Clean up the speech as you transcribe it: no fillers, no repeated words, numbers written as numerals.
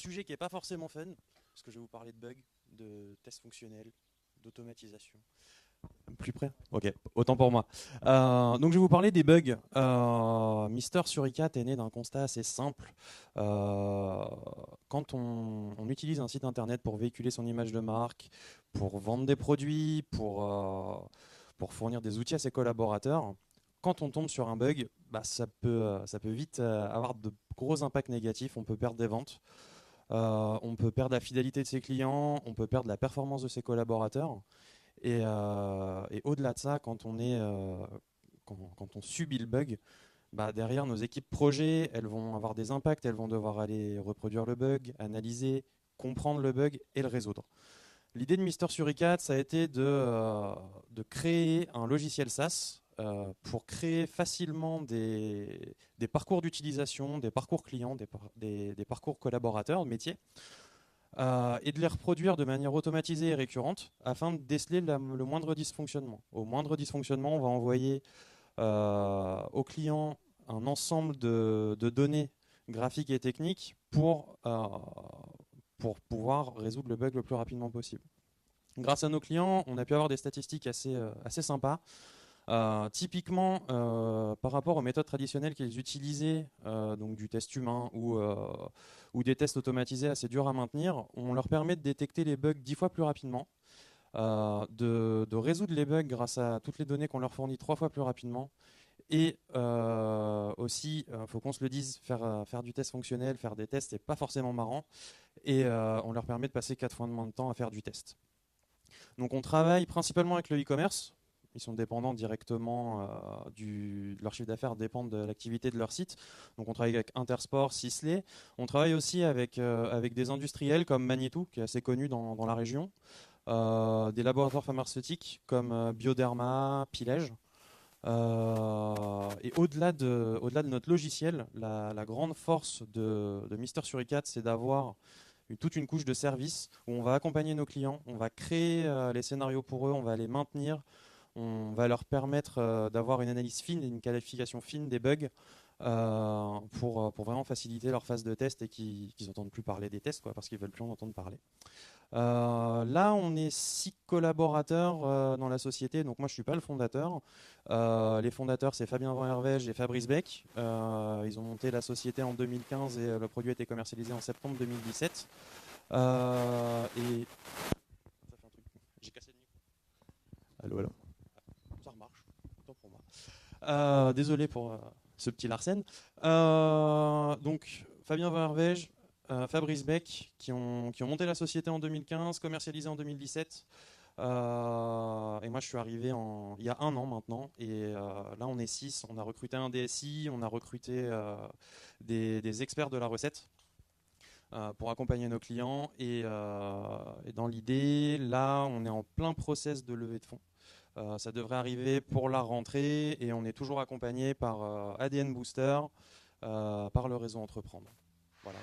sujet qui n'est pas forcément fun, parce que je vais vous parler de bugs, de tests fonctionnels, d'automatisation. Plus près? Ok, autant pour moi. Donc je vais vous parler des bugs. Mister Suricat est né d'un constat assez simple. Quand on utilise un site internet pour véhiculer son image de marque, pour vendre des produits, pour fournir des outils à ses collaborateurs, quand on tombe sur un bug, bah, ça peut vite avoir de gros impacts négatifs. On peut perdre des ventes, on peut perdre la fidélité de ses clients, on peut perdre la performance de ses collaborateurs. Et au-delà de ça, quand on subit le bug, bah derrière nos équipes projet, elles vont avoir des impacts, elles vont devoir aller reproduire le bug, analyser, comprendre le bug et le résoudre. L'idée de Mister Suricat, ça a été de créer un logiciel SaaS pour créer facilement des parcours d'utilisation, des parcours clients, des parcours collaborateurs, métiers, et de les reproduire de manière automatisée et récurrente afin de déceler le moindre dysfonctionnement. Au moindre dysfonctionnement, on va envoyer au client un ensemble de données graphiques et techniques pour pouvoir résoudre le bug le plus rapidement possible. Grâce à nos clients, on a pu avoir des statistiques assez sympas. Typiquement, par rapport aux méthodes traditionnelles qu'ils utilisaient, donc du test humain ou des tests automatisés assez durs à maintenir, on leur permet de détecter les bugs 10 fois plus rapidement, de résoudre les bugs grâce à toutes les données qu'on leur fournit 3 fois plus rapidement. Et aussi, il faut qu'on se le dise, faire du test fonctionnel, faire des tests, c'est pas forcément marrant. Et on leur permet de passer 4 fois moins de temps à faire du test. Donc on travaille principalement avec le e-commerce. Ils sont dépendants directement, leur chiffre d'affaires dépend de l'activité de leur site. Donc on travaille avec Intersport, Sisley. On travaille aussi avec des industriels comme Magnetou, qui est assez connu dans la région. Des laboratoires pharmaceutiques comme Bioderma, Pilège. Et au-delà de notre logiciel, la grande force de Mister Suricat, c'est d'avoir toute une couche de services où on va accompagner nos clients, on va créer les scénarios pour eux, on va les maintenir, on va leur permettre d'avoir une analyse fine et une qualification fine des bugs pour vraiment faciliter leur phase de test et qu'ils n'entendent plus parler des tests, quoi, parce qu'ils ne veulent plus en entendre parler. Là, on est 6 collaborateurs dans la société, donc moi je ne suis pas le fondateur. Les fondateurs, c'est Fabien Van Herwege et Fabrice Beck. Ils ont monté la société en 2015 et le produit a été commercialisé en septembre 2017. Et ça fait un truc. J'ai cassé le micro. Allô, allô. Ça remarche. Autant pour moi. Désolé pour ce petit Larsen. Donc, Fabien Van Herwege, Fabrice Beck, qui ont monté la société en 2015, commercialisé en 2017. Et moi, je suis arrivé il y a un an maintenant. Et là, on est 6. On a recruté un DSI, on a recruté des experts de la recette pour accompagner nos clients. Et dans l'idée, là, on est en plein process de levée de fonds. Ça devrait arriver pour la rentrée et on est toujours accompagné par ADN Booster, par le réseau Entreprendre. Voilà,